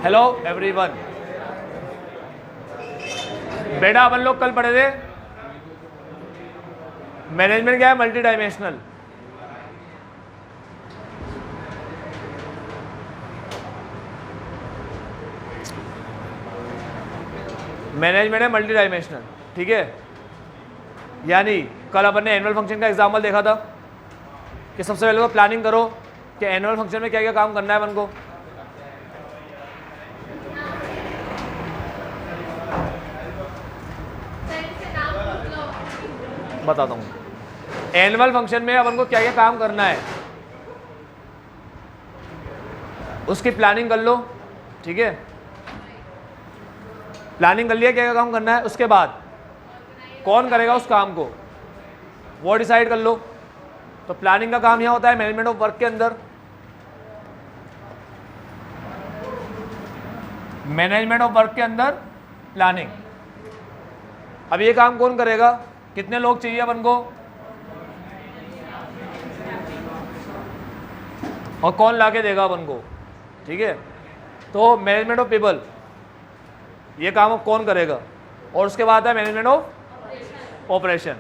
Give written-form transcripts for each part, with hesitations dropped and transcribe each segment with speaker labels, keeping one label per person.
Speaker 1: Hello everyone. बेटा अपन लोग कल पढ़े थे मैनेजमेंट क्या है, मल्टी डायमेंशनल। मैनेजमेंट है मल्टी डायमेंशनल, ठीक है। यानी कल अपन ने एनुअल फंक्शन का एग्जाम्पल देखा था कि सबसे पहले तो प्लानिंग करो कि एनुअल फंक्शन में क्या क्या काम करना है अपन को। बताता हूँ एनुअल फंक्शन में अपन को क्या क्या काम करना है, उसकी प्लानिंग कर लो, ठीक है। प्लानिंग कर लिया क्या क्या काम करना है, उसके बाद कौन करेगा उस काम को वो डिसाइड कर लो। तो प्लानिंग का काम यहां होता है मैनेजमेंट ऑफ वर्क के अंदर। मैनेजमेंट ऑफ वर्क के अंदर प्लानिंग। अब ये काम कौन करेगा, कितने लोग चाहिए अपन को और कौन लाके देगा अपन को, ठीक है। तो मैनेजमेंट ऑफ पीपल, ये काम अब कौन करेगा। और उसके बाद है मैनेजमेंट ऑफ ऑपरेशन।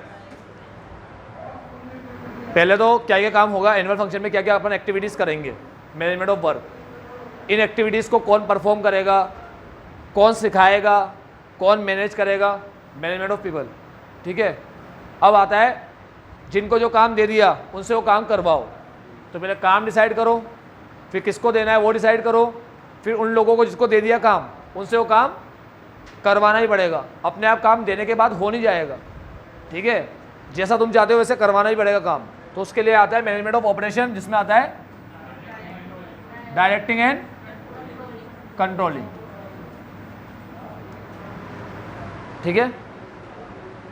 Speaker 1: पहले तो क्या क्या काम होगा एनुअल फंक्शन में, क्या क्या अपन एक्टिविटीज़ करेंगे, management of work. In activities को कौन परफॉर्म करेगा, कौन सिखाएगा, कौन मैनेज करेगा, मैनेजमेंट ऑफ पीपल, ठीक है। अब आता है जिनको जो काम दे दिया उनसे वो काम करवाओ। तो पहले काम डिसाइड करो, फिर किसको देना है वो डिसाइड करो, फिर उन लोगों को जिसको दे दिया काम उनसे वो काम करवाना ही पड़ेगा। अपने आप काम देने के बाद हो नहीं जाएगा, ठीक है। जैसा तुम चाहते हो वैसे करवाना ही पड़ेगा काम। तो उसके लिए आता है मैनेजमेंट ऑफ ऑपरेशन, जिसमें आता है डायरेक्टिंग एंड कंट्रोलिंग, ठीक है।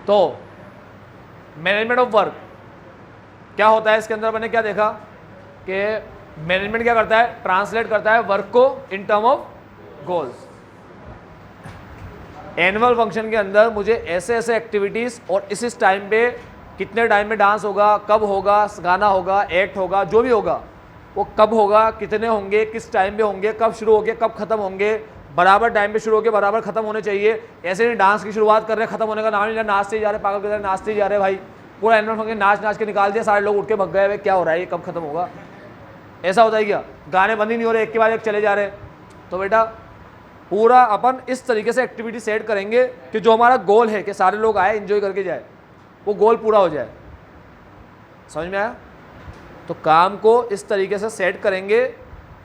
Speaker 1: तो मैनेजमेंट ऑफ वर्क क्या होता है, इसके अंदर मैंने क्या देखा कि मैनेजमेंट क्या करता है, ट्रांसलेट करता है वर्क को in term of goals. Annual function के अंदर मुझे ऐसे ऐसे एक्टिविटीज़ और इस टाइम पे कितने टाइम में डांस होगा, कब होगा, गाना होगा, एक्ट होगा, जो भी होगा वो कब होगा, कितने होंगे, किस टाइम पे होंगे, कब शुरू होंगे, कब खत्म होंगे, बराबर टाइम पे शुरू होकर बराबर खत्म होने चाहिए। ऐसे नहीं डांस की शुरुआत कर रहे खत्म होने का नाम नहीं, नाचते ही जा रहे, पागल कर रहे, नाचते ही जा रहे भाई। पूरा एनुअल फंक्शन नाच नाच के निकाल दिया, सारे लोग उठ के भग गए, क्या हो रहा है, ये कब खत्म होगा। ऐसा होता है क्या, गाने बंद ही नहीं हो रहे, एक के बाद एक चले जा रहे। तो बेटा पूरा अपन इस तरीके से एक्टिविटी सेट करेंगे कि जो हमारा गोल है कि सारे लोग आए एंजॉय करके जाए, वो गोल पूरा हो जाए। समझ में आया। तो काम को इस तरीके से सेट करेंगे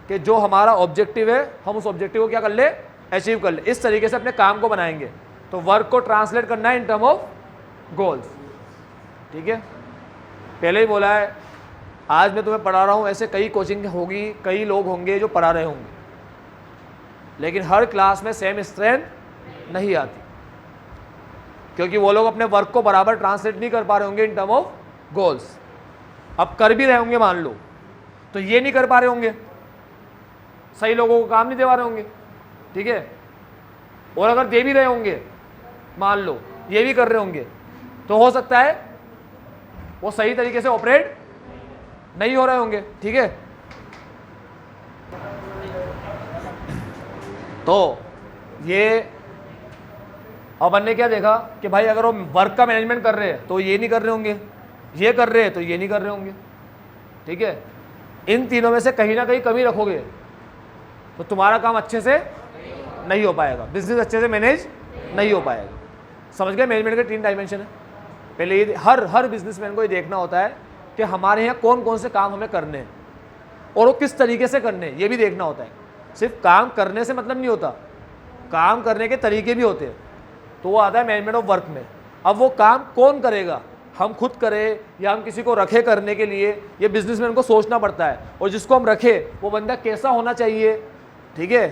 Speaker 1: कि जो हमारा ऑब्जेक्टिव है हम उस ऑब्जेक्टिव को क्या कर ले, अचीव कर ले। इस तरीके से अपने काम को बनाएंगे। तो वर्क को ट्रांसलेट करना है इन टर्म ऑफ गोल्स, ठीक है। पहले ही बोला है, आज मैं तुम्हें पढ़ा रहा हूँ, ऐसे कई कोचिंग होगी, कई लोग होंगे जो पढ़ा रहे होंगे, लेकिन हर क्लास में सेम स्ट्रेंथ नहीं आती, क्योंकि वो लोग अपने वर्क को बराबर ट्रांसलेट नहीं कर पा रहे होंगे इन टर्म ऑफ गोल्स। अब कर भी रहे होंगे मान लो, तो ये नहीं कर पा रहे होंगे, सही लोगों को काम नहीं दे पा रहे होंगे, ठीक है। और अगर दे भी रहे होंगे मान लो, ये भी कर रहे होंगे, तो हो सकता है वो सही तरीके से ऑपरेट नहीं हो रहे होंगे, ठीक है। तो ये अपन ने क्या देखा कि भाई अगर वो वर्क का मैनेजमेंट कर रहे हैं तो ये नहीं कर रहे होंगे, ये कर रहे हैं तो ये नहीं कर रहे होंगे, ठीक है। इन तीनों में से कहीं ना कहीं कमी रखोगे तो तुम्हारा काम अच्छे से नहीं हो पाएगा, बिजनेस अच्छे से मैनेज नहीं हो पाएगा। समझ गए, मैनेजमेंट के 3 डायमेंशन है। पहले ये हर बिजनेसमैन को ये देखना होता है कि हमारे यहाँ कौन कौन से काम हमें करने हैं और वो किस तरीके से करने हैं, ये भी देखना होता है। सिर्फ काम करने से मतलब नहीं होता, काम करने के तरीके भी होते हैं। तो वो आता है मैनेजमेंट ऑफ वर्क में। अब वो काम कौन करेगा, हम खुद करें या हम किसी को रखे करने के लिए, ये बिजनेसमैन को सोचना पड़ता है। और जिसको हम रखें वो बंदा कैसा होना चाहिए, ठीक है।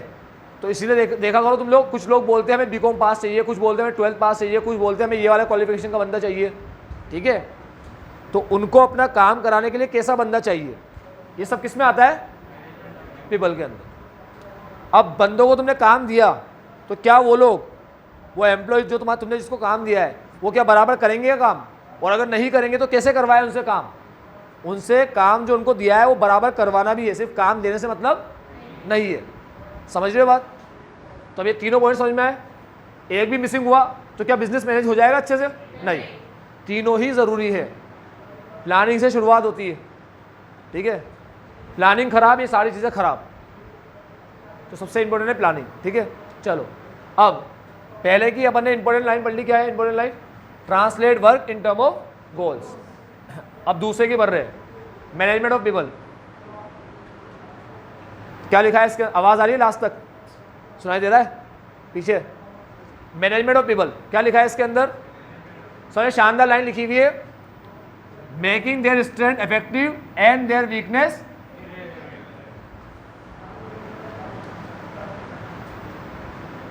Speaker 1: तो इसीलिए देखा करो तुम लोग, कुछ लोग बोलते हैं हमें बीकॉम पास चाहिए, कुछ बोलते हैं हमें 12th पास चाहिए, कुछ बोलते हैं हमें ये वाला क्वालिफिकेशन का बंदा चाहिए, ठीक है। तो उनको अपना काम कराने के लिए कैसा बंदा चाहिए, ये सब किस में आता है, पीपल के अंदर। अब बंदों को तुमने काम दिया तो क्या वो लोग, वो एम्प्लॉय जो तुमने जिसको काम दिया है वो क्या बराबर करेंगे काम, और अगर नहीं करेंगे तो कैसे करवाए उनसे काम। उनसे काम जो उनको दिया है वो बराबर करवाना भी है, सिर्फ काम देने से मतलब नहीं है। समझ रहे हो बात। तो अब ये तीनों पॉइंट समझ में आए। एक भी मिसिंग हुआ तो क्या बिजनेस मैनेज हो जाएगा अच्छे से? नहीं, तीनों ही ज़रूरी है। प्लानिंग से शुरुआत होती है, ठीक है। प्लानिंग खराब, ये सारी चीज़ें खराब, तो सबसे इंपॉर्टेंट है प्लानिंग, ठीक है। चलो, अब पहले की अपन ने इंपॉर्टेंट लाइन पढ़ ली। क्या है important line? Translate work in term of goals. अब दूसरे की पढ़ रहे हैं, मैनेजमेंट ऑफ पीपल। क्या लिखा है इसके? आवाज़ आ रही है लास्ट तक? सुनाई दे रहा है पीछे? मैनेजमेंट ऑफ पीपल क्या लिखा है इसके अंदर? सो शानदार लाइन लिखी हुई है, making their strength effective and their weakness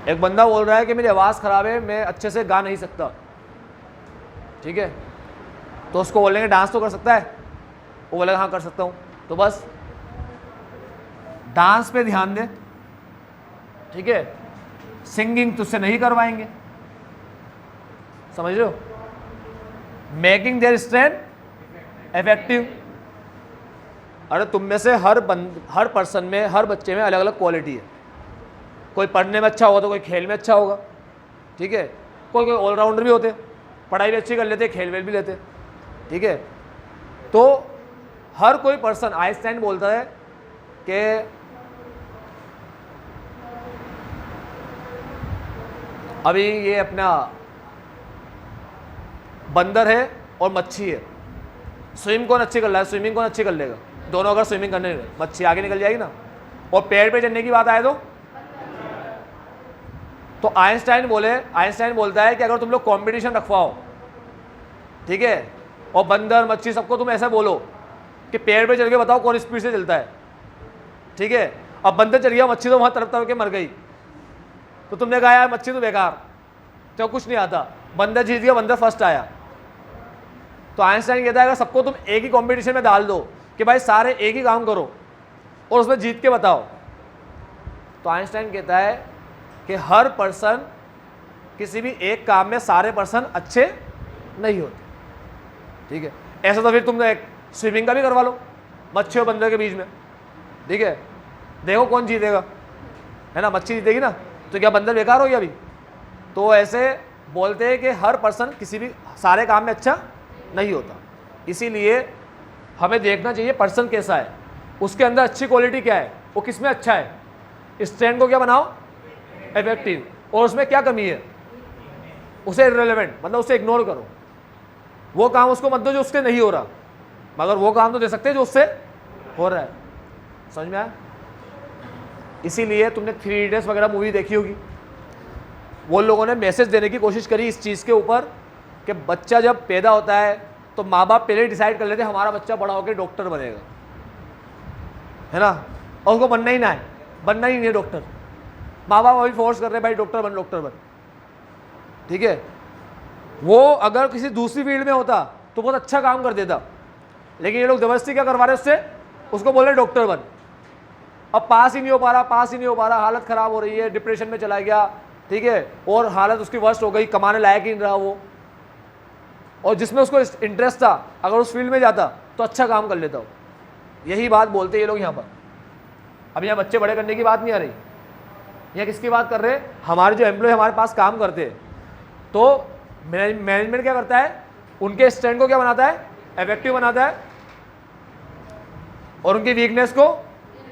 Speaker 1: एक बंदा बोल रहा है कि मेरी आवाज़ ख़राब है, मैं अच्छे से गा नहीं सकता, ठीक है। तो उसको बोलेंगे डांस तो कर सकता है? वो बोलेगा हाँ कर सकता हूँ। तो बस डांस पे ध्यान दे, ठीक है। सिंगिंग तुझसे नहीं करवाएंगे, समझ रहे हो? Making their strength effective. अरे तुम में से हर पर्सन में, हर बच्चे में अलग अलग क्वालिटी है। कोई पढ़ने में अच्छा होगा तो कोई खेल में अच्छा होगा, ठीक है। कोई कोई ऑलराउंडर भी होते, पढ़ाई भी अच्छी कर लेते, खेल वेल भी लेते, ठीक है। तो हर कोई पर्सन, आइंस्टाइन बोलता है कि अभी ये अपना बंदर है और मच्छी है, स्विम कौन अच्छी कर रहा है? स्विमिंग कौन अच्छी कर लेगा? दोनों अगर स्विमिंग करने लगे, मच्छी आगे निकल जाएगी ना। और पेड़ पे चढ़ने की बात आए तो आइंस्टाइन बोलता है कि अगर तुम लोग कंपटीशन रखवाओ, ठीक है, और बंदर मच्छी सबको तुम ऐसा बोलो कि पेड़ पे चढ़ के बताओ कौन स्पीड से चलता है, ठीक है। अब बंदर चढ़ गया, मच्छी तो वहां तरफ तरफ के मर गई, तो तुमने कहा यार मच्छी तो बेकार, तो कुछ नहीं आता, बंदर जीत गया, बंदर फर्स्ट आया। तो आइंस्टाइन कहता है अगर सबको तुम एक ही कंपटीशन में डाल दो कि भाई सारे एक ही काम करो और उसमें जीत के बताओ, तो आइंस्टाइन कहता है कि हर पर्सन किसी भी एक काम में सारे पर्सन अच्छे नहीं होते, ठीक है। ऐसा तो फिर तुम एक स्विमिंग का भी करवा लो मच्छी और बंदर के बीच में, ठीक है, देखो कौन जीतेगा, है ना। मच्छी जीतेगी ना, तो क्या बंदर बेकार हो गया अभी? तो ऐसे बोलते हैं कि हर पर्सन किसी भी सारे काम में अच्छा नहीं होता। इसीलिए हमें देखना चाहिए पर्सन कैसा है, उसके अंदर अच्छी क्वालिटी क्या है, वो किस में अच्छा है। स्ट्रेंथ को क्या बनाओ? इफेक्टिव। और उसमें क्या कमी है? उसे इररिलेवेंट, मतलब उसे इग्नोर करो। वो काम उसको मत दो जो उससे नहीं हो रहा, मगर वो काम तो दे सकते हैं जो उससे हो रहा है। समझ में आया? इसीलिए तुमने 3 इडियट्स वगैरह मूवी देखी होगी, वो लोगों ने मैसेज देने की कोशिश करी इस चीज़ के ऊपर कि बच्चा जब पैदा होता है तो माँ बाप पहले डिसाइड कर लेते हैं हमारा बच्चा बड़ा होकर डॉक्टर बनेगा, है ना, और उसको बनना ही ना है, बनना ही नहीं है डॉक्टर। माँ बाप अभी फोर्स कर रहे हैं भाई डॉक्टर बन, डॉक्टर बन, ठीक है। वो अगर किसी दूसरी फील्ड में होता तो बहुत अच्छा काम कर देता, लेकिन ये लोग जबरदस्ती क्या करवा रहे उससे, उसको बोल रहे डॉक्टर बन। अब पास ही नहीं हो पा रहा, हालत ख़राब हो रही है, डिप्रेशन में चला गया, ठीक है, और हालत उसकी वर्स्ट हो गई, कमाने लायक ही नहीं रहा वो। और जिसमें उसको इंटरेस्ट था अगर उस फील्ड में जाता तो अच्छा काम कर लेता हो। यही बात बोलते ये लोग यहाँ पर। अब यहाँ बच्चे बड़े करने की बात नहीं आ रही, यहाँ किसकी बात कर रहे हैं? हमारे जो एम्प्लॉय हमारे पास काम करते हैं, तो मैनेजमेंट क्या करता है? उनके स्ट्रेंथ को क्या बनाता है? इफेक्टिव बनाता है, और उनकी वीकनेस को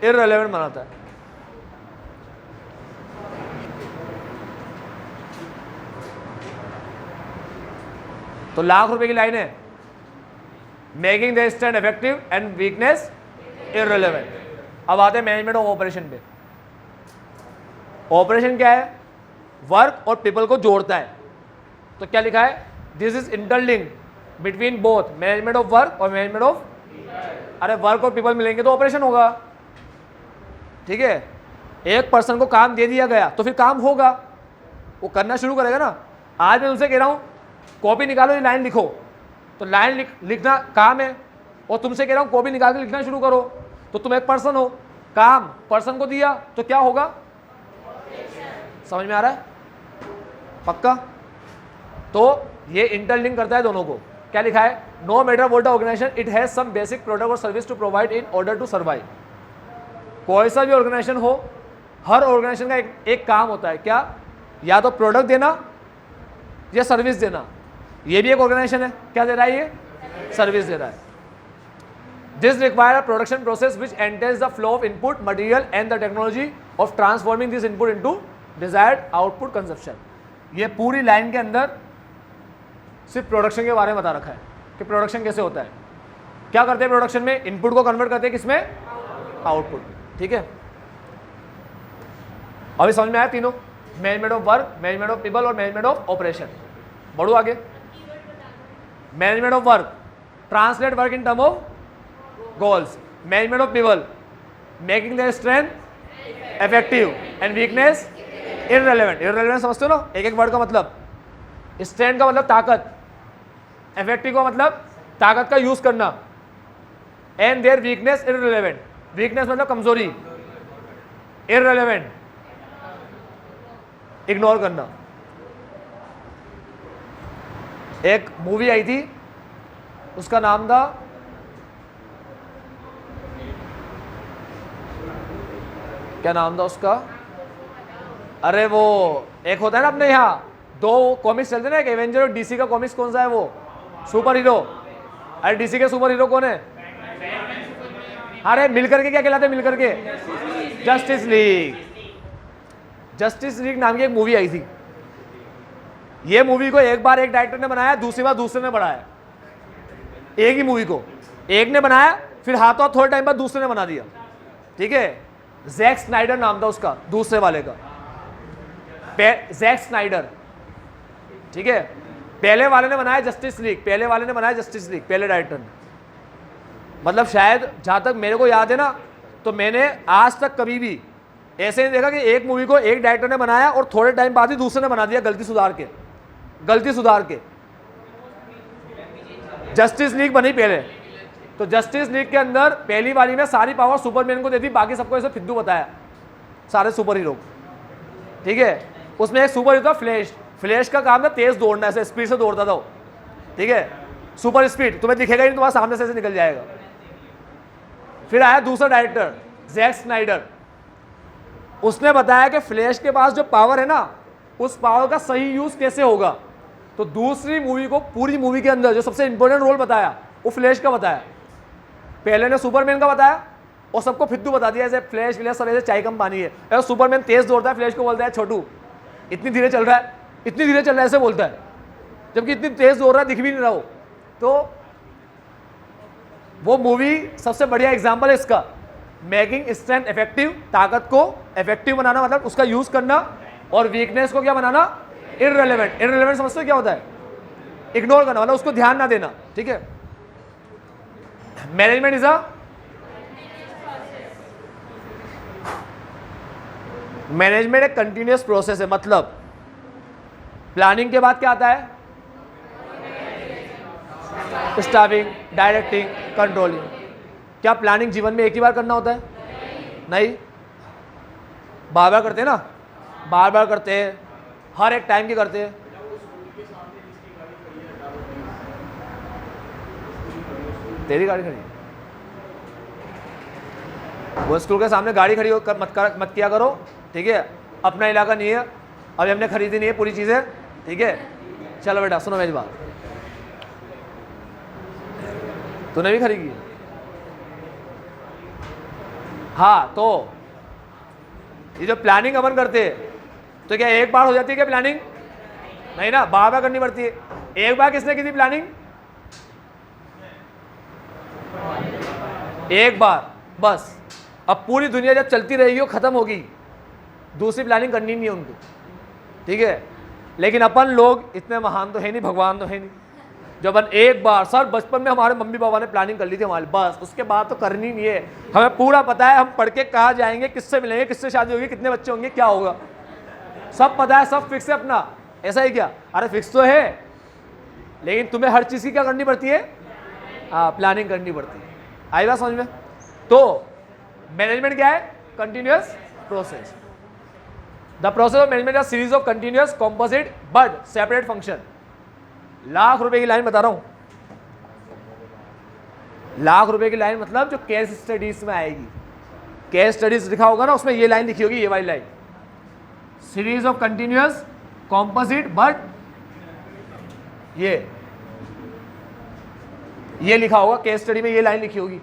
Speaker 1: इररिलेवेंट बनाता है। तो लाख रुपए की लाइन है, making the strength effective and weakness irrelevant. अब आते हैं मैनेजमेंट ऑफ ऑपरेशन पे। ऑपरेशन क्या है? वर्क और पीपल को जोड़ता है। तो क्या लिखा है? This is interlink between both management of work और मैनेजमेंट ऑफ, अरे वर्क और पीपल मिलेंगे तो ऑपरेशन होगा, ठीक है। एक पर्सन को काम दे दिया गया तो फिर काम होगा, वो करना शुरू करेगा ना। आज मैं उनसे कह रहा हूँ कॉपी निकालो, ये लाइन लिखो, तो लाइन लिखना काम है, और तुमसे कह रहा हूँ कॉपी निकाल के लिखना शुरू करो, तो तुम एक पर्सन हो, काम पर्सन को दिया तो क्या होगा? समझ में आ रहा है? पक्का? तो ये इंटरलिंक करता है दोनों को। क्या लिखा है? No matter what the organisation, it has some basic product और service to provide in order to survive. कोई सा भी ऑर्गेनाइजेशन हो, हर ऑर्गेनाइजेशन का एक काम होता है, क्या? या तो प्रोडक्ट देना या सर्विस देना। ये भी एक ऑर्गेनाइजेशन है, क्या दे रहा है? ये सर्विस दे रहा है। This require a production process which enters the flow of input material and the technology of transforming this input into desired output consumption. ये पूरी लाइन के अंदर सिर्फ प्रोडक्शन के बारे में बता रखा है कि प्रोडक्शन कैसे होता है। क्या करते हैं प्रोडक्शन में? इनपुट को कन्वर्ट करते हैं किसमें? आउटपुट। ठीक है, अभी समझ में आया तीनों? Management of work, management of people और मैनेजमेंट ऑफ ऑपरेशन। बढ़ो आगे। Management of work, translate work in term of goals. Management of people, making their strength effective and weakness irrelevant. Irrelevant समझते हो ना? एक एक वर्ड का मतलब। स्ट्रेंथ का मतलब ताकत, इफेक्टिव का मतलब ताकत का यूज करना, and their weakness irrelevant. Weakness मतलब कमजोरी, इररिलेवेंट इग्नोर करना। एक मूवी आई थी, उसका नाम था क्या नाम था उसका? अरे वो एक होता है ना अपने यहाँ दो कॉमिक्स चलते हैं ना, एक एवेंजर और डीसी का कॉमिक्स कौन सा है? वो सुपर हीरो। अरे डीसी के सुपर हीरो कौन है? अरे मिलकर के क्या कहलाते हैं? मिलकर के जस्टिस लीग। जस्टिस लीग नाम की एक मूवी आई थी। ये मूवी को एक बार एक डायरेक्टर ने बनाया, दूसरी बार दूसरे ने बनाया। एक ही मूवी को एक ने बनाया, फिर हाथों हाथ थोड़े टाइम बाद दूसरे ने बना दिया। ठीक है, जैक स्नाइडर नाम था उसका, दूसरे वाले का जैक स्नाइडर। ठीक है, पहले वाले ने बनाया जस्टिस लीग, पहले वाले ने बनाया जस्टिस लीग, पहले डायरेक्टर ने। मतलब शायद जहां तक मेरे को याद है ना, तो मैंने आज तक कभी भी ऐसे नहीं देखा कि एक मूवी को एक डायरेक्टर ने बनाया और थोड़े टाइम बाद ही दूसरे ने बना दिया, गलती सुधार के। जस्टिस लीग बनी पहले, तो जस्टिस लीग के अंदर पहली वाली में सारी पावर सुपरमैन को देती, बाकी सबको ऐसे फिद्दू बताया, सारे सुपर हीरो। ठीक है, उसमें एक सुपर हीरो था फ्लैश। फ्लैश का काम था तेज दौड़ना, ऐसे स्पीड से दौड़ता था वो। ठीक है, सुपर स्पीड, तुम्हें दिखेगा ही नहीं, तुम्हारे सामने से ऐसे निकल जाएगा। फिर आया दूसरा डायरेक्टर जैक स्नाइडर, उसने बताया कि फ्लैश के पास जो पावर है ना, उस पावर का सही यूज कैसे होगा। तो दूसरी मूवी को, पूरी मूवी के अंदर जो सबसे इंपॉर्टेंट रोल बताया वो फ्लैश का बताया। पहले ने सुपरमैन का बताया और सबको फिद्दू बता दिया, ऐसे फ्लैश सब ऐसे चाय कम पानी है। ऐसे सुपरमैन तेज दौड़ता है, फ्लैश को बोलता है छोटू इतनी धीरे चल रहा है, इतनी धीरे चल रहा है, ऐसे बोलता है, जबकि इतनी तेज दौड़ रहा है, दिख भी नहीं रहा हो। तो वो मूवी सबसे बढ़िया एग्जाम्पल है इसका। मेकिंग स्ट्रेंथ इफेक्टिव, ताकत को इफेक्टिव बनाना मतलब उसका यूज करना, और वीकनेस को क्या बनाना? इररिलेवेंट। इररिलेवेंट समझते हो क्या होता है? इग्नोर करना, मतलब उसको ध्यान ना देना। ठीक है, मैनेजमेंट इज अ मैनेजमेंट एक कंटिन्यूअस प्रोसेस है। मतलब प्लानिंग के बाद क्या आता है? Staffing, directing, controlling. क्या प्लानिंग जीवन में एक ही बार करना होता है? नहीं, बार बार करते हैं ना, बार बार करते हैं, हर एक टाइम की करते हैं। तेरी गाड़ी खड़ी है, वो स्कूल के सामने गाड़ी खड़ी मत किया करो। ठीक है, अपना इलाका नहीं है, अभी हमने खरीदी नहीं है पूरी चीजें। ठीक है, चलो बेटा सुनो मेरी बात, तूने भी खरीदी? हाँ, तो ये जो प्लानिंग अपन करते हैं, तो क्या एक बार हो जाती है क्या प्लानिंग? नहीं ना, बार बार करनी पड़ती है। एक बार किसने की थी प्लानिंग? एक बार बस। अब पूरी दुनिया जब चलती रहेगी वो खत्म होगी, दूसरी प्लानिंग करनी नहीं है उनको। ठीक है, लेकिन अपन लोग इतने महान तो है नहीं, भगवान तो है नहीं, जब अपन एक बार, सर बचपन में हमारे मम्मी पापा ने प्लानिंग कर ली थी हमारे, बस उसके बाद तो करनी नहीं है। हमें पूरा पता है हम पढ़ के कहाँ जाएंगे, किससे मिलेंगे, किससे शादी होगी, कितने बच्चे होंगे, क्या होगा, सब पता है, सब फिक्स है अपना। ऐसा ही क्या? अरे फिक्स तो है, लेकिन तुम्हें हर चीज़ की क्या करनी पड़ती है? हाँ, प्लानिंग करनी पड़ती है। आई बात समझ में? तो मैनेजमेंट क्या है? Continuous process. The process of management is a series of continuous composite but separate function. Lakh रुपए की लाइन बता रहा हूं, लाख रुपए की लाइन मतलब जो केस स्टडीज में आएगी। केस स्टडीज लिखा होगा ना, उसमें ये लाइन लिखी होगी, ये वाली line, series of continuous composite but ये लिखा होगा, केस स्टडी में ये लाइन लिखी होगी।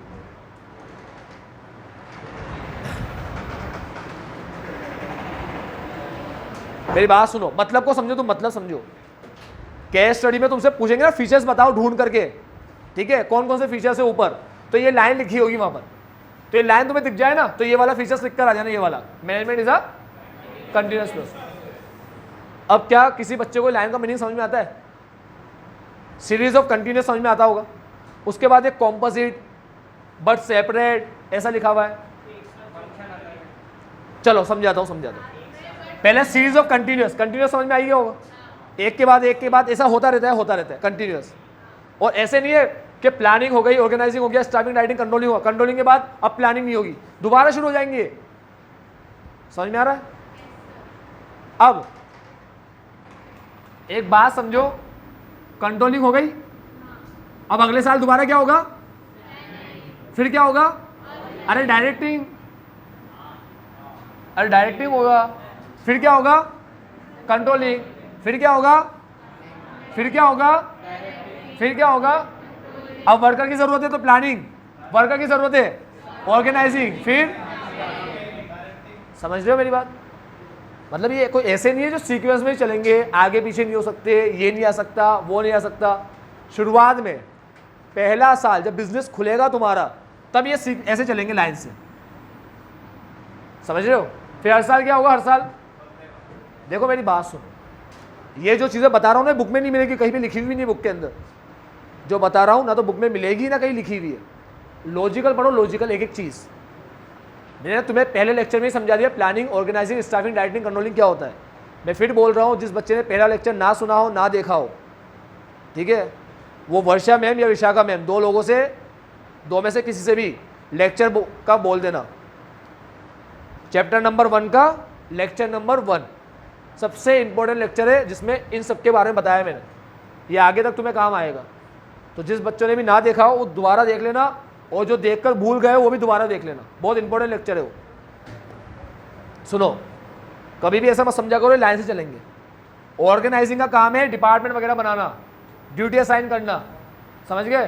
Speaker 1: मेरी बात सुनो, मतलब को समझो, तुम मतलब समझो। केस स्टडी में तुमसे पूछेंगे ना फीचर्स बताओ ढूंढ करके, ठीक है, कौन कौन से फीचर्स है ऊपर, तो ये लाइन लिखी होगी वहां पर, तो ये लाइन तुम्हें दिख जाए ना, तो ये वाला फीचर्स लिख कर आ जाना, ये वाला management is a continuous process. अब क्या किसी बच्चे को लाइन का मीनिंग समझ में आता है? सीरीज ऑफ कंटिन्यूअस समझ में आता होगा। उसके बाद एक कॉम्पोजिट बट सेपरेट ऐसा लिखा हुआ है। चलो समझाता हूँ। पहले सीरीज ऑफ कंटिन्यूअस समझ में आई गया होगा, एक के बाद ऐसा होता रहता है कंटिन्यूअस। और ऐसे नहीं है कि प्लानिंग हो गई, ऑर्गेनाइजिंग हो गया, स्टाफिंग, राइटिंग, कंट्रोलिंग हुआ, कंट्रोलिंग के बाद अब प्लानिंग नहीं होगी, दोबारा शुरू हो जाएंगे। समझ में आ रहा है? अब एक बात समझो, कंट्रोलिंग हो गई, अब अगले साल दोबारा क्या होगा? फिर क्या होगा? अरे डायरेक्टिंग होगा, फिर क्या होगा? कंट्रोलिंग, फिर क्या होगा? अब वर्कर की जरूरत है तो प्लानिंग, वर्कर की जरूरत है ऑर्गेनाइजिंग, फिर समझ रहे हो मेरी बात? मतलब ये कोई ऐसे नहीं है जो सीक्वेंस में ही चलेंगे, आगे पीछे नहीं हो सकते, ये नहीं आ सकता, वो नहीं आ सकता। शुरुआत में पहला साल जब बिजनेस खुलेगा तुम्हारा, तब ये ऐसे चलेंगे लाइन से, समझ रहे हो? फिर हर साल क्या होगा? हर साल देखो मेरी बात सुनो, ये जो चीज़ें बता रहा हूँ ना बुक में नहीं मिलेगी, कहीं भी लिखी हुई नहीं बुक के अंदर। जो बता रहा हूँ ना तो बुक में मिलेगी ना कहीं लिखी हुई है। लॉजिकल पढ़ो, लॉजिकल एक एक चीज़। मैंने तुम्हें पहले लेक्चर में ही समझा दिया planning, organising, staffing, directing, controlling क्या होता है। मैं फिर बोल रहा हूँ, जिस बच्चे ने पहला लेक्चर ना सुना हो, ना देखा हो, ठीक है, वो वर्षा मैम या विशाखा मैम, दो लोगों से, दो में से किसी से भी लेक्चर का बोल देना। चैप्टर नंबर 1 का लेक्चर नंबर 1 सबसे इंपॉर्टेंट लेक्चर है, जिसमें इन सब के बारे में बताया मैंने। ये आगे तक तुम्हें काम आएगा। तो जिस बच्चों ने भी ना देखा हो वो दोबारा देख लेना, और जो देखकर भूल गए वो भी दोबारा देख लेना। बहुत इंपॉर्टेंट लेक्चर है वो। सुनो, कभी भी ऐसा मत समझा करो लाइन से चलेंगे। ऑर्गेनाइजिंग का काम है डिपार्टमेंट वगैरह बनाना, ड्यूटी असाइन करना, समझ गए?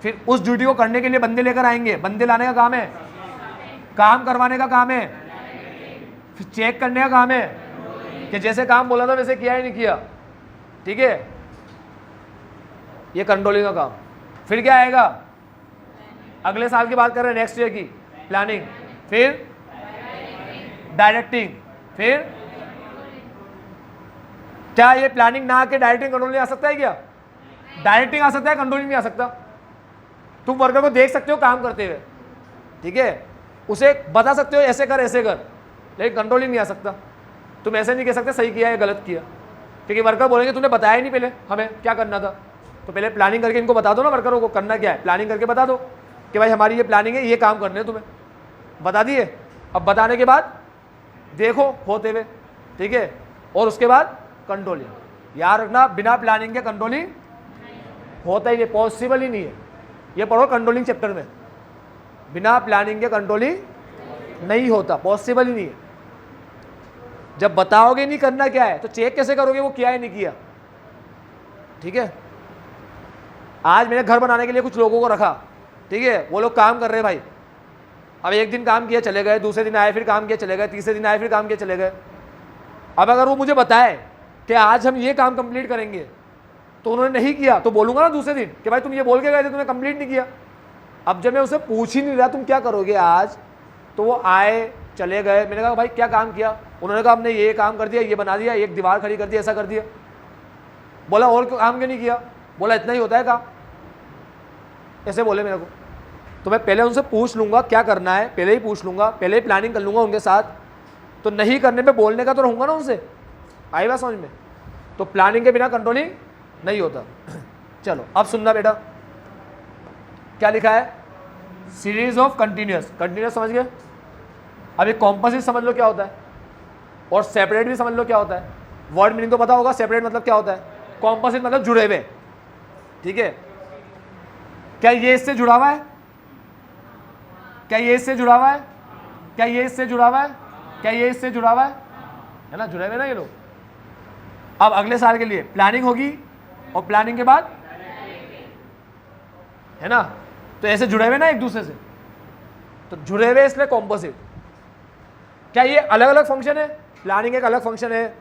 Speaker 1: फिर उस ड्यूटी को करने के लिए बंदे लेकर आएंगे, बंदे लाने का काम है, काम करवाने का काम है, फिर चेक करने का काम है कि जैसे काम बोला था वैसे किया ही नहीं किया, ठीक है, ये कंट्रोलिंग का काम। फिर क्या आएगा? अगले साल की बात कर रहे हैं, नेक्स्ट ईयर की प्लानिंग, फिर डायरेक्टिंग, फिर क्या ये प्लानिंग ना आके डायरेक्टिंग कंट्रोलिंग आ सकता है? क्या डायरेक्टिंग आ सकता है, कंट्रोलिंग नहीं आ सकता? तुम वर्कर को देख सकते हो काम करते हुए, ठीक है, उसे बता सकते हो ऐसे कर ऐसे कर, लेकिन कंट्रोलिंग नहीं आ सकता। तुम ऐसे नहीं कह सकते सही किया या गलत किया, क्योंकि वर्कर बोलेंगे तूने बताया ही नहीं पहले हमें क्या करना था। तो पहले प्लानिंग करके इनको बता दो ना, वर्करों को करना क्या है, प्लानिंग करके बता दो कि भाई हमारी ये प्लानिंग है, ये काम करने हैं तुम्हें, बता दिए। अब बताने के बाद देखो होते हुए, ठीक है, और उसके बाद कंट्रोलिंग। याद रखना, बिना प्लानिंग के कंट्रोलिंग होता ही नहीं, पॉसिबल ही नहीं है। ये पढ़ो कंट्रोलिंग चैप्टर में, बिना प्लानिंग के कंट्रोलिंग नहीं होता, पॉसिबल ही नहीं है। जब बताओगे नहीं करना क्या है तो चेक कैसे करोगे वो किया है नहीं किया, ठीक है। आज मैंने घर बनाने के लिए कुछ लोगों को रखा, ठीक है, वो लोग काम कर रहे हैं भाई। अब एक दिन काम किया चले गए, दूसरे दिन आए फिर काम किया चले गए, तीसरे दिन आए फिर काम किया चले गए। अब अगर वो मुझे बताए कि आज हम ये काम कंप्लीट करेंगे तो उन्होंने नहीं किया, तो बोलूंगा ना दूसरे दिन कि भाई तुम ये बोल के गए थे, तुमने कंप्लीट नहीं किया। अब जब मैं उसे पूछ ही नहीं रहा तुम क्या करोगे आज, तो वो आए चले गए, मैंने कहा भाई क्या काम किया? उन्होंने कहा हमने ये काम कर दिया, ये बना दिया, एक दीवार खड़ी कर दी, ऐसा कर दिया। बोला और काम क्यों नहीं किया? बोला इतना ही होता है काम, ऐसे बोले मेरे को। तो मैं पहले उनसे पूछ लूंगा क्या करना है, पहले ही पूछ लूंगा, पहले ही प्लानिंग कर लूंगा उनके साथ। तो नहीं करने पे बोलने का तो रहूंगा ना उनसे, आई बात समझ में? तो प्लानिंग के बिना कंट्रोलिंग नहीं होता। चलो अब सुनना बेटा, क्या लिखा है? सीरीज ऑफ कंटिन्यूअस, कंटिन्यूअस समझ गए? अब एक कॉम्पोजिट समझ लो क्या होता है, और सेपरेट भी समझ लो क्या होता है। वर्ड मीनिंग तो पता होगा, सेपरेट मतलब क्या होता है, कॉम्पोजिट मतलब जुड़े हुए, ठीक है। क्या ये इससे जुड़ा हुआ है? क्या ये इससे जुड़ा हुआ है? क्या ये इससे जुड़ा हुआ है? क्या ये इससे जुड़ा हुआ है ना, जुड़े हुए ना ये लोग। अब अगले साल के लिए प्लानिंग होगी और प्लानिंग के बाद है ना, तो ऐसे जुड़े हुए ना एक दूसरे से, तो जुड़े हुए इसलिए कॉम्पोजिट। क्या ये अलग अलग फंक्शन है? प्लानिंग एक अलग फंक्शन है,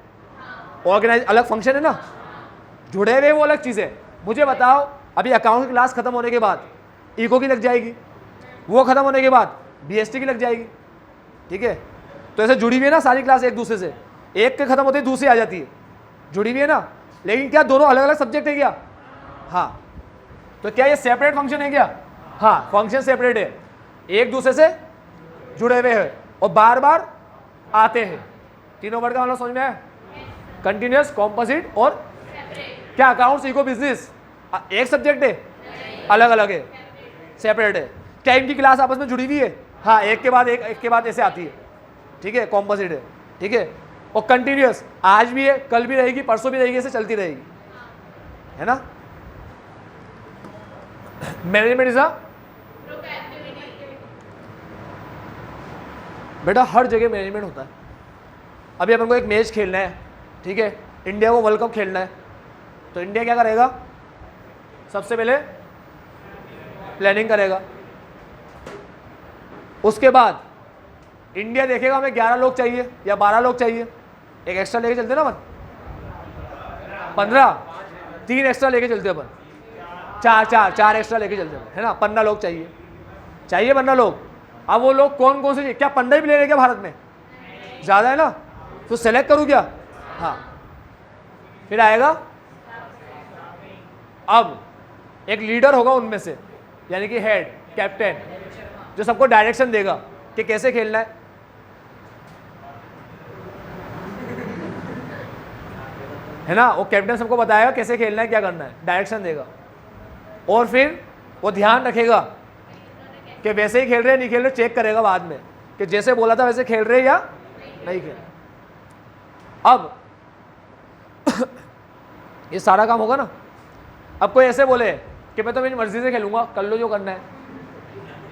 Speaker 1: ऑर्गेनाइज अलग फंक्शन है ना, जुड़े हुए वो अलग चीज़ है। मुझे बताओ, अभी अकाउंट की क्लास खत्म होने के बाद इको की लग जाएगी, वो खत्म होने के बाद बीएसटी की लग जाएगी, ठीक है। तो ऐसे जुड़ी हुई है ना सारी क्लास एक दूसरे से, एक के खत्म होते ही दूसरी आ जाती है, जुड़ी हुई है ना। लेकिन क्या दोनों अलग अलग सब्जेक्ट है क्या? हाँ। तो क्या ये सेपरेट फंक्शन है क्या? हाँ, फंक्शन सेपरेट है, एक दूसरे से जुड़े हुए हैं और बार बार आते हैं। तीनों वर्ड का मतलब समझ में है? कंटिन्यूअस, कॉम्पोजिट और क्या अकाउंट्स, इको, बिजनेस एक सब्जेक्ट है? अलग अलग है, सेपरेट है। क्या इनकी क्लास आपस में जुड़ी हुई है? हाँ, एक के बाद एक के बाद ऐसे आती है, ठीक है, कॉम्पोजिट है, ठीक है। और कंटिन्यूअस, आज भी है, कल भी रहेगी, परसों भी रहेगी, ऐसे चलती रहेगी, है ना। मैनेजमेंट इज बेटा हर जगह मैनेजमेंट होता है। अभी अपन को एक मैच खेलना है, ठीक है, इंडिया को वर्ल्ड कप खेलना है, तो इंडिया क्या करेगा? सबसे पहले प्लानिंग करेगा, उसके बाद इंडिया देखेगा हमें 11 लोग चाहिए या 12 लोग चाहिए, एक एक्स्ट्रा लेके चलते ना अपन, 15, 3 एक्स्ट्रा लेके चलते अपन, चार एक्स्ट्रा लेके चलते हैं, है ना। 15 लोग चाहिए 15 लोग। अब वो लोग कौन कौन से, क्या 15 भी ले रहे क्या भारत में? ज़्यादा है ना, तो सेलेक्ट करूँ क्या? हाँ, फिर आएगा, अब एक लीडर होगा उनमें से, यानी कि हेड, कैप्टन, जो सबको डायरेक्शन देगा कि कैसे खेलना है ना। वो कैप्टन सबको बताएगा कैसे खेलना है, क्या करना है, डायरेक्शन देगा। और फिर वो ध्यान रखेगा कि वैसे ही खेल रहे नहीं खेल रहे, चेक करेगा बाद में कि जैसे बोला था वैसे खेल रहे या नहीं खेल। अब ये सारा काम होगा ना। अब कोई ऐसे बोले कि मैं तो मेरी मर्जी से खेलूंगा, कर लो जो करना है,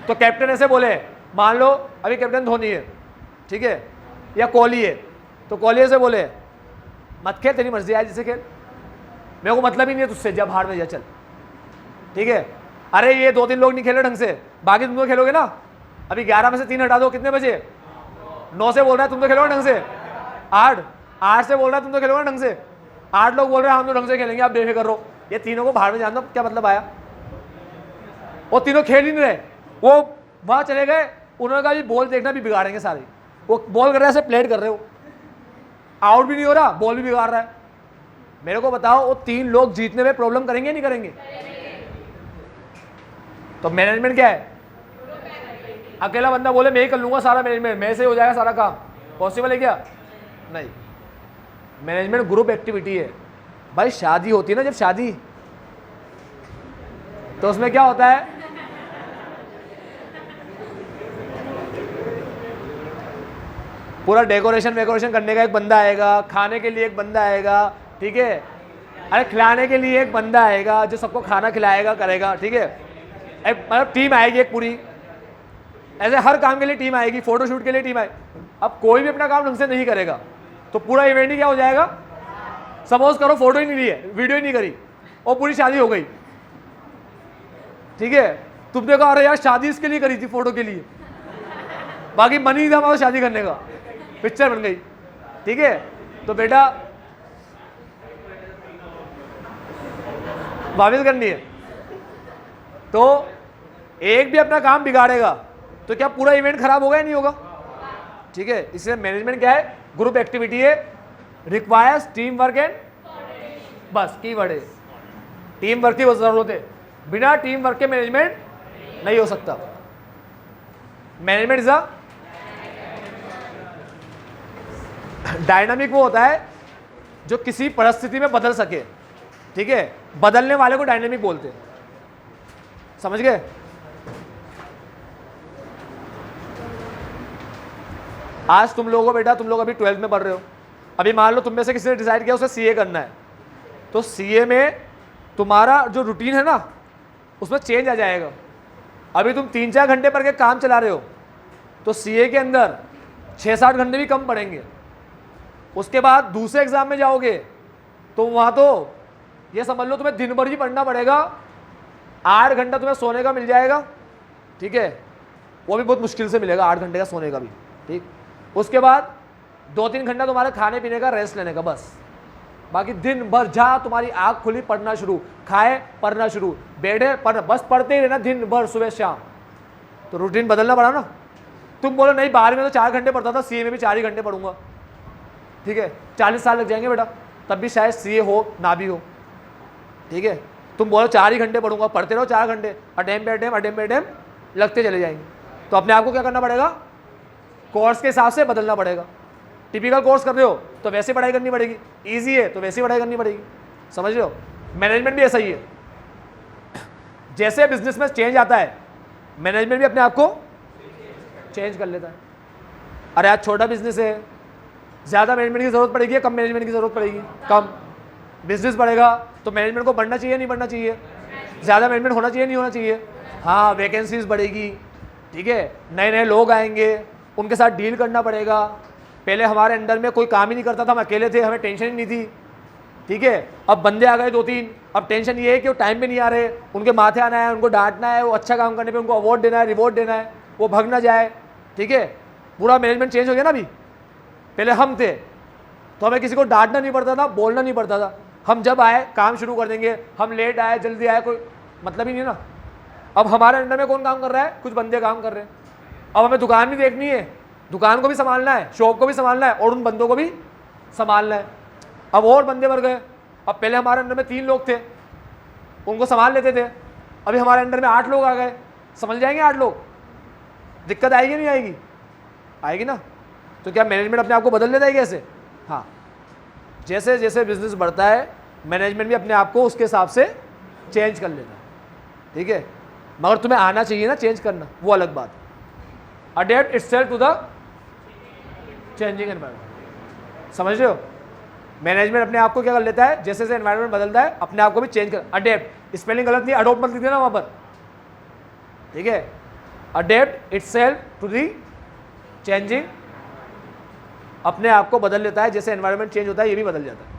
Speaker 1: तो कैप्टन ऐसे बोले, मान लो अभी कैप्टन धोनी है, ठीक है, या कोहली है, तो कोहली ऐसे बोले मत खेल, तेरी मर्जी है जैसे खेल, मेरे को मतलब ही नहीं है तुझसे, जब हार में जा चल, ठीक है। अरे ये 2-3 लोग नहीं खेले ढंग से, बाकी तुम तो खेलोगे ना। अभी 11 में से 3 हटा दो, कितने बचे? 9 से बोल रहा है तुम तो खेलोगे ढंग से, 8 से बोल रहा है तुम तो खेलोगे ढंग से, 8 लोग बोल रहे हैं हम तो ढंग से खेलेंगे, आप बेफिक्र रहो। ये तीनों को बाहर में जान दो, क्या मतलब आया? वो तीनों खेल ही नहीं रहे, वो वहां चले गए, उन्होंने कहा बॉल देखना भी बिगाड़ेंगे सारे, वो बॉल कर रहे हैं, प्लेट कर रहे हो, आउट भी नहीं हो रहा, बॉल भी बिगाड़ रहा है। मेरे को बताओ वो 3 लोग जीतने में प्रॉब्लम करेंगे नहीं करेंगे? तो मैनेजमेंट क्या है? अकेला बंदा बोले मैं ही कर लूंगा सारा मैनेजमेंट, मेरे से हो जाएगा सारा काम, पॉसिबल है क्या? नहीं। मैनेजमेंट ग्रुप एक्टिविटी है भाई। शादी होती है ना, जब शादी, तो उसमें क्या होता है? पूरा डेकोरेशन वेकोरेशन करने का एक बंदा आएगा, खाने के लिए एक बंदा आएगा, ठीक है, अरे खिलाने के लिए एक बंदा आएगा जो सबको खाना खिलाएगा करेगा, ठीक है। एक मतलब टीम आएगी एक पूरी, ऐसे हर काम के लिए टीम आएगी, फोटोशूट के लिए टीम आएगी। अब कोई भी अपना काम ढंग से नहीं करेगा तो पूरा इवेंट ही क्या हो जाएगा? सपोज करो फोटो ही नहीं ली है, वीडियो ही नहीं करी और पूरी शादी हो गई, ठीक है। तुमने कहा अरे यार शादी इसके लिए करी थी, फोटो के लिए, बाकी मन ही था हमारा शादी करने का, पिक्चर बन गई, ठीक है। तो बेटा वापस करनी है, तो एक भी अपना काम बिगाड़ेगा तो क्या पूरा इवेंट खराब होगा या नहीं होगा? ठीक है। इसलिए मैनेजमेंट क्या है? ग्रुप एक्टिविटी है, रिक्वायर्स टीम वर्क एंड, बस की वर्ड है, टीम वर्क की जरूरत है, बिना टीम वर्क के मैनेजमेंट नहीं हो सकता। मैनेजमेंट इज अ डायनामिक, वो होता है जो किसी परिस्थिति में बदल सके, ठीक है, बदलने वाले को डायनामिक बोलते हैं, समझ गए? आज तुम लोगों को बेटा, तुम लोग अभी 12th में पढ़ रहे हो, अभी मान लो तुम में से किसी ने डिसाइड किया उसे सीए करना है, तो सीए में तुम्हारा जो रूटीन है ना उसमें चेंज आ जाएगा। अभी तुम 3-4 घंटे पढ़ के काम चला रहे हो, तो सीए के अंदर 6-7 घंटे भी कम पड़ेंगे। उसके बाद दूसरे एग्जाम में जाओगे तो वहाँ तो ये समझ लो तुम्हें दिन भर ही पढ़ना पड़ेगा, 8 घंटा तुम्हें सोने का मिल जाएगा, ठीक है, वो भी बहुत मुश्किल से मिलेगा 8 घंटे का सोने का भी, ठीक। उसके बाद 2-3 घंटा तुम्हारे खाने पीने का, रेस्ट लेने का, बस। बाकी दिन भर जहाँ तुम्हारी आँख खुली पढ़ना शुरू, खाए पढ़ना शुरू, बैठे पढ़ना, बस पढ़ते ही रहना दिन भर सुबह शाम। तो रूटीन बदलना पड़ा ना। तुम बोलो नहीं 12 में तो 4 घंटे पढ़ता था, सीए में भी 4 ही घंटे पढ़ूंगा, ठीक है, 40 साल लग जाएंगे बेटा, तब भी शायद सीए हो ना भी हो, ठीक है। तुम बोलो 4 ही घंटे पढ़ूंगा, पढ़ते रहो 4 घंटे, अटेम्प्ट पे अटेम्प्ट लगते चले जाएंगे। तो अपने आप को क्या करना पड़ेगा, कोर्स के हिसाब से बदलना पड़ेगा। टिपिकल कोर्स कर रहे हो तो वैसे पढ़ाई करनी पड़ेगी, ईजी है तो वैसे पढ़ाई करनी पड़ेगी, समझ रहे हो। मैनेजमेंट भी ऐसा ही है, जैसे बिजनेस में चेंज आता है मैनेजमेंट भी अपने आप को चेंज कर लेता है। अरे आज छोटा बिजनेस है, ज़्यादा मैनेजमेंट की ज़रूरत पड़ेगी या कम मैनेजमेंट की ज़रूरत पड़ेगी, कम। बिजनेस बढ़ेगा तो मैनेजमेंट को बढ़ना चाहिए नहीं बढ़ना चाहिए, ज़्यादा मैनेजमेंट होना चाहिए नहीं होना चाहिए, हाँ, वैकेंसीज बढ़ेगी, ठीक है, नए नए लोग आएंगे, उनके साथ डील करना पड़ेगा। पहले हमारे अंडर में कोई काम ही नहीं करता था, हम अकेले थे, हमें टेंशन ही नहीं थी, ठीक है। अब बंदे आ गए 2-3, अब टेंशन ये है कि वो टाइम पे नहीं आ रहे, उनके माथे आना है, उनको डांटना है, वो अच्छा काम करने पे उनको अवार्ड देना है, रिवॉर्ड देना है, वो भग ना जाए, ठीक है। पूरा मैनेजमेंट चेंज हो गया ना अभी। पहले हम थे तो हमें किसी को डांटना नहीं पड़ता था, बोलना नहीं पड़ता था, हम जब आए काम शुरू कर देंगे, हम लेट आए जल्दी आए कोई मतलब ही नहीं ना। अब हमारे अंडर में कौन काम कर रहा है, कुछ बंदे काम कर रहे हैं। अब हमें दुकान भी देखनी है, दुकान को भी संभालना है, शॉप को भी संभालना है और उन बंदों को भी संभालना है। अब और बंदे बढ़ गए, अब पहले हमारे अंडर में 3 लोग थे, उनको संभाल लेते थे, अभी हमारे अंडर में 8 लोग आ गए, संभल जाएंगे 8 लोग, दिक्कत आएगी नहीं आएगी, आएगी ना। तो क्या मैनेजमेंट अपने आप को बदल लेता है कैसे, हाँ, जैसे जैसे बिजनेस बढ़ता है मैनेजमेंट भी अपने आप को उसके हिसाब से चेंज कर लेता है, ठीक है। मगर तुम्हें आना चाहिए ना चेंज करना, वो अलग बात। Adapt itself to the changing environment, समझ रहे हो। मैनेजमेंट अपने आप को क्या कर लेता है, जैसे जैसे एनवायरनमेंट बदलता है अपने आप को भी चेंज कर। अडेप्ट स्पेलिंग गलत नहीं, अडोप्ट मत लिख देना वहाँ पर, ठीक है। Adapt itself to the changing, अपने आप को बदल लेता है, जैसे एनवायरनमेंट चेंज होता है ये भी बदल जाता है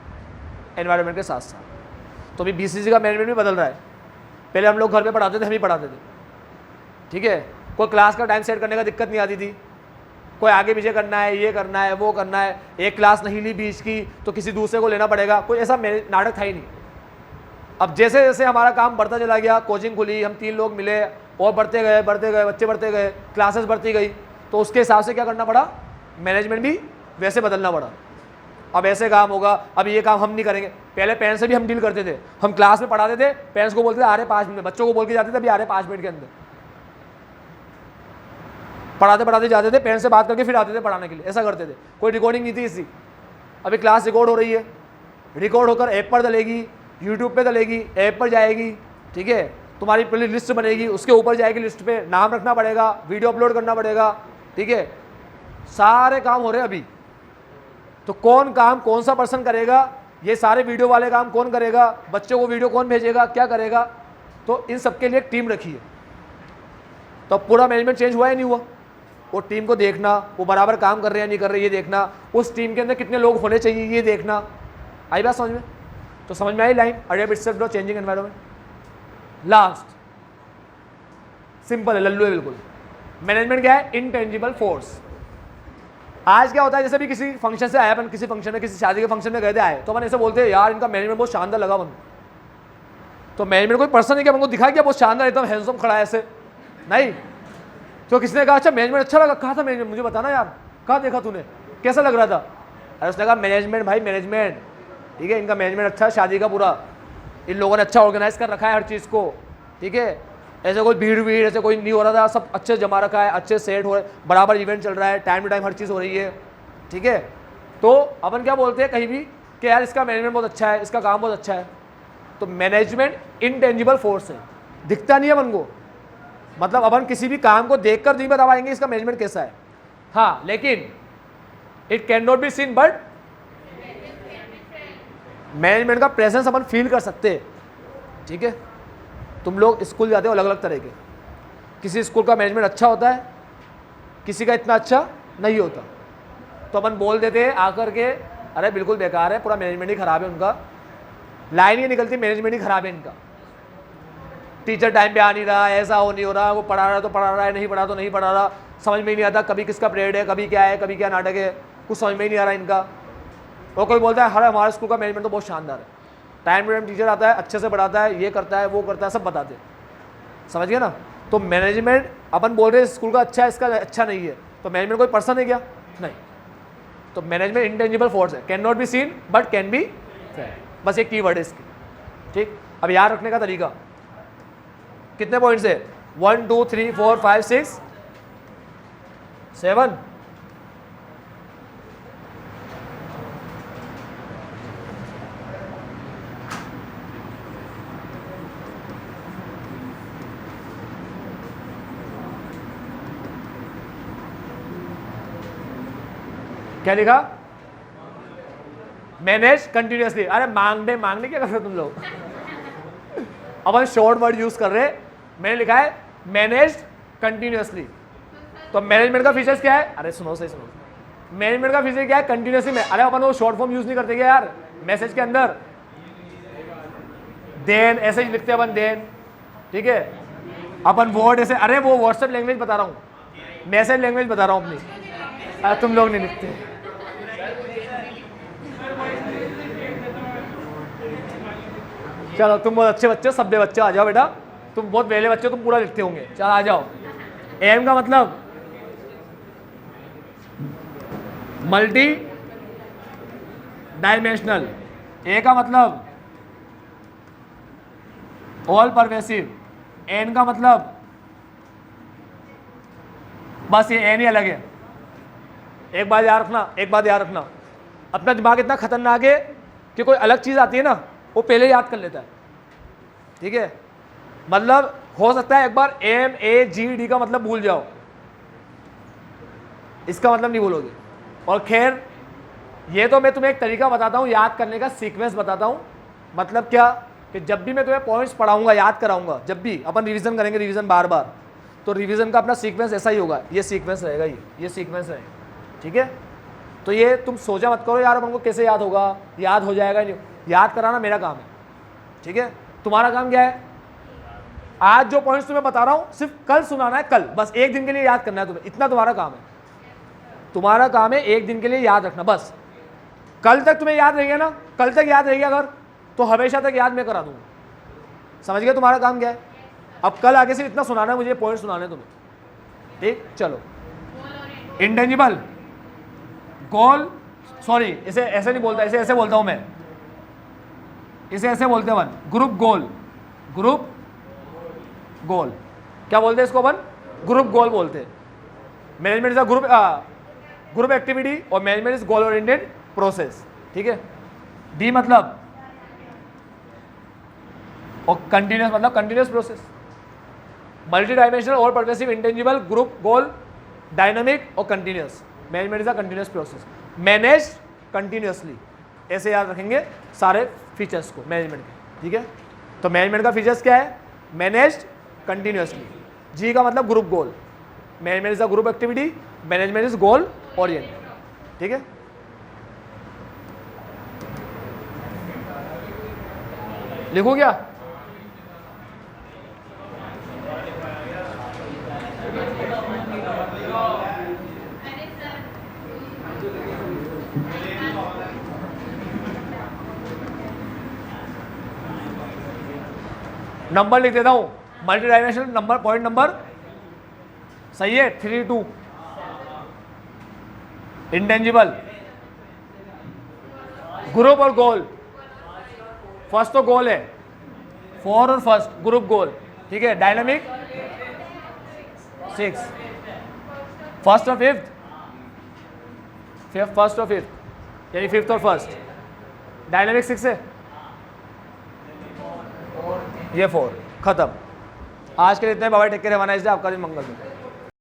Speaker 1: एनवायरनमेंट के साथ साथ। तो अभी बीसीसी का मैनेजमेंट भी बदल रहा है। पहले हम लोग घर पे पढ़ाते थे, हम ही पढ़ाते थे, ठीक है, कोई क्लास का टाइम सेट करने का दिक्कत नहीं आती थी, कोई आगे पीछे करना है, ये करना है, वो करना है, एक क्लास नहीं ली बीच की तो किसी दूसरे को लेना पड़ेगा, कोई ऐसा नाटक था ही नहीं। अब जैसे जैसे हमारा काम बढ़ता चला गया, कोचिंग खुली, हम 3 लोग मिले और बढ़ते गए बच्चे बढ़ते गए, क्लासेस बढ़ती गई, तो उसके हिसाब से क्या करना पड़ा, मैनेजमेंट भी वैसे बदलना पड़ा। अब ऐसे काम होगा, अब ये काम हम नहीं करेंगे। पहले पेरेंट्स से भी हम डील करते थे, हम क्लास में पढ़ाते थे, पेरेंट्स को बोलते थे आ रहे 5 मिनट, बच्चों को बोल के जाते थे अभी आ रहे 5 मिनट के अंदर, पढ़ाते पढ़ाते जाते थे, पेरेंट्स से बात करके फिर आते थे पढ़ाने के लिए, ऐसा करते थे। कोई रिकॉर्डिंग नहीं थी इसकी। अभी क्लास रिकॉर्ड हो रही है, रिकॉर्ड होकर ऐप पर डलेगी, यूट्यूब पे डलेगी, ऐप पर जाएगी, ठीक है, तुम्हारी पहले लिस्ट बनेगी, उसके ऊपर जाएगी, लिस्ट पे नाम रखना पड़ेगा, वीडियो अपलोड करना पड़ेगा, ठीक है, सारे काम हो रहे हैं अभी। तो कौन काम कौन सा पर्सन करेगा, ये सारे वीडियो वाले काम कौन करेगा, बच्चों को वीडियो कौन भेजेगा, क्या करेगा, तो इन सबके लिए एक टीम रखी है। तो पूरा मैनेजमेंट चेंज हुआ या नहीं हुआ, वो टीम को देखना, वो बराबर काम कर रहे हैं नहीं कर रहे ये देखना, उस टीम के अंदर कितने लोग होने चाहिए ये देखना। आई बात समझ में, तो समझ में आई line, adapt itself to changing environment. Last simple है, लल्लू है बिल्कुल। मैनेजमेंट क्या है, इनटेंजिबल फोर्स। आज क्या होता है, जैसे भी किसी फंक्शन से आया, अपन किसी फंक्शन में, किसी शादी के फंक्शन में गए थे, आए तो अपन ऐसे बोलते हैं यार इनका मैनेजमेंट बहुत शानदार लगा मन। तो मैनेजमेंट कोई पर्सन है क्या, अपन को दिखा क्या बहुत शानदार एकदम हैंडसम खड़ा है ऐसे, नहीं। तो किसने कहा अच्छा मैनेजमेंट अच्छा लगा, कहा था मैनेजमेंट, मुझे बताना यार कहाँ देखा तूने, कैसा लग रहा था। अरे उसने कहा मैनेजमेंट भाई मैनेजमेंट, ठीक है, इनका मैनेजमेंट अच्छा है शादी का पूरा, इन लोगों ने अच्छा ऑर्गेनाइज कर रखा है हर चीज़ को, ठीक है, ऐसे कोई भीड़ ऐसे कोई नहीं हो रहा था, सब अच्छे जमा रखा है, अच्छे सेट हो रहे, बराबर इवेंट चल रहा है, टाइम टू टाइम हर चीज़ हो रही है, ठीक है। तो अपन क्या बोलते हैं कहीं भी कि यार इसका मैनेजमेंट बहुत अच्छा है, इसका काम बहुत अच्छा है। तो मैनेजमेंट इनटेंजिबल फोर्स है, दिखता नहीं है अपन को, मतलब अपन किसी भी काम को देखकर नहीं बता पाएंगे इसका मैनेजमेंट कैसा है, हाँ, लेकिन it can not be seen, but management का प्रेजेंस अपन फील कर सकते हैं, ठीक है। तुम लोग स्कूल जाते हो अलग अलग तरह के, किसी स्कूल का मैनेजमेंट अच्छा होता है, किसी का इतना अच्छा नहीं होता। तो अपन बोल देते हैं आकर के अरे बिल्कुल बेकार है, पूरा मैनेजमेंट ही खराब है उनका, लाइन ही निकलती, मैनेजमेंट ही खराब है इनका, टीचर टाइम पे आ नहीं रहा, ऐसा हो नहीं हो रहा, वो पढ़ा रहा है तो पढ़ा रहा है, नहीं पढ़ा तो नहीं पढ़ा रहा, समझ में ही नहीं आता कभी किसका पीरियड है, कभी क्या है, कभी क्या नाटक है, कुछ समझ में ही नहीं आ रहा इनका। और कोई बोलता है हर हमारे स्कूल का मैनेजमेंट तो बहुत शानदार है, टाइम टू टाइम टीचर आता है, अच्छे से पढ़ाता है, ये करता है वो करता है, सब बताते हैं, समझ गए ना। तो मैनेजमेंट अपन बोल रहे हैं स्कूल का अच्छा है, इसका अच्छा नहीं है, तो मैनेजमेंट कोई पर्सन है क्या? नहीं। तो मैनेजमेंट इंटेंजिबल फोर्स है, can not be seen but can be felt, बस एक कीवर्ड है इसकी, ठीक। अब याद रखने का तरीका, कितने पॉइंट्स है? 1 2 3 4 5 6 7। क्या लिखा? Manage continuously. अरे मांगने क्या कर रहे हो तुम लोग? अपन शॉर्ट वर्ड यूज कर रहे हैं। मैंने लिखा है मैनेज कंटिन्यूअसली। तो मैनेजमेंट का फीचर्स क्या है? अरे सुनो सही सुनो, मैनेजमेंट का फीचर क्या है? कंटिन्यूअसली में। अरे अपन वो शॉर्ट फॉर्म यूज नहीं करते क्या यार मैसेज के अंदर? देन ऐसे ही लिखते हैं अपन, देन, ठीक है। अपन वर्ड ऐसे, अरे वो व्हाट्सएप लैंग्वेज बता रहा हूँ, मैसेज लैंग्वेज बता रहा हूँ अपनी। अरे तुम लोग नहीं लिखते। चलो तुम बहुत अच्छे बच्चे, सभ्य बच्चे, आ जाओ बेटा, तुम बहुत पहले बच्चे, तुम पूरा लिखते होंगे। चलो आ जाओ। एम का मतलब मल्टी डायमेंशनल, ए का मतलब ऑल परवेसिव, एन का मतलब बस ये एन ही अलग है। एक बात याद रखना, अपना दिमाग इतना खतरनाक है कि कोई अलग चीज आती है ना वो पहले याद कर लेता है, ठीक है। मतलब हो सकता है एक बार MAGD का मतलब भूल जाओ, इसका मतलब नहीं भूलोगे। और खैर ये तो मैं तुम्हें एक तरीका बताता हूँ याद करने का, सीक्वेंस बताता हूँ। मतलब क्या कि जब भी मैं तुम्हें पॉइंट्स पढ़ाऊंगा, याद कराऊंगा, जब भी अपन रिवीजन करेंगे, रिवीजन बार बार, तो रिवीजन का अपना सीक्वेंस ऐसा ही होगा, ये सीक्वेंस रहेगा, ये सीक्वेंस रहेगा, ठीक है। तो ये तुम सोचा मत करो यार अपन को कैसे याद होगा, याद हो जाएगा नहीं, याद कराना मेरा काम है, ठीक है। तुम्हारा काम क्या है? आज जो पॉइंट्स तुम्हें बता रहा हूं सिर्फ कल सुनाना है, कल, बस एक दिन के लिए याद करना है तुम्हें, इतना तुम्हारा काम है। तुम्हारा काम है एक दिन के लिए याद रखना, बस। कल तक तुम्हें याद रहेगा ना, कल तक याद रहेगा अगर, तो हमेशा तक याद मैं करा दूंगा। समझ गए तुम्हारा काम क्या है? अब कल आगे से इतना सुनाना है मुझे, पॉइंट सुनाने तुम्हें, ठीक। चलो, इंटेंजिबल गोल, सॉरी इसे ऐसे नहीं बोलता, इसे ऐसे बोलता हूं मैं, इसे ऐसे बोलते हैं अपन, ग्रुप गोल। ग्रुप गोल क्या बोलते हैं इसको अपन? ग्रुप गोल बोलते हैं। Management is a group activity और management is goal oriented process, ठीक है। डी मतलब और कंटिन्यूस मतलब कंटिन्यूस प्रोसेस। मल्टी डायमेंशनल और pervasive, intangible, group goal, dynamic और continuous. Management is a continuous process, manage continuously. ऐसे याद रखेंगे सारे फीचर्स को मैनेजमेंट के, ठीक है। तो मैनेजमेंट का फीचर्स क्या है? Managed continuously. जी का मतलब group goal, management is a group activity, management is goal oriented, ठीक है। लिखो क्या? नंबर लिख देता हूं, multi dimensional number, point number सही है 3 2। इंटेंजिबल ग्रुप और गोल, फर्स्ट तो गोल है, 4 और फर्स्ट ग्रुप गोल, ठीक है। डायनामिक 6, फर्स्ट और फिफ्थ, फर्स्ट और फिफ्थ यानी फिफ्थ और फर्स्ट। डायनामिक 6 है, ये 4, खत्म। आज के लिए इतने, बाबा take care, have a nice day, आपका दिन मंगल हो।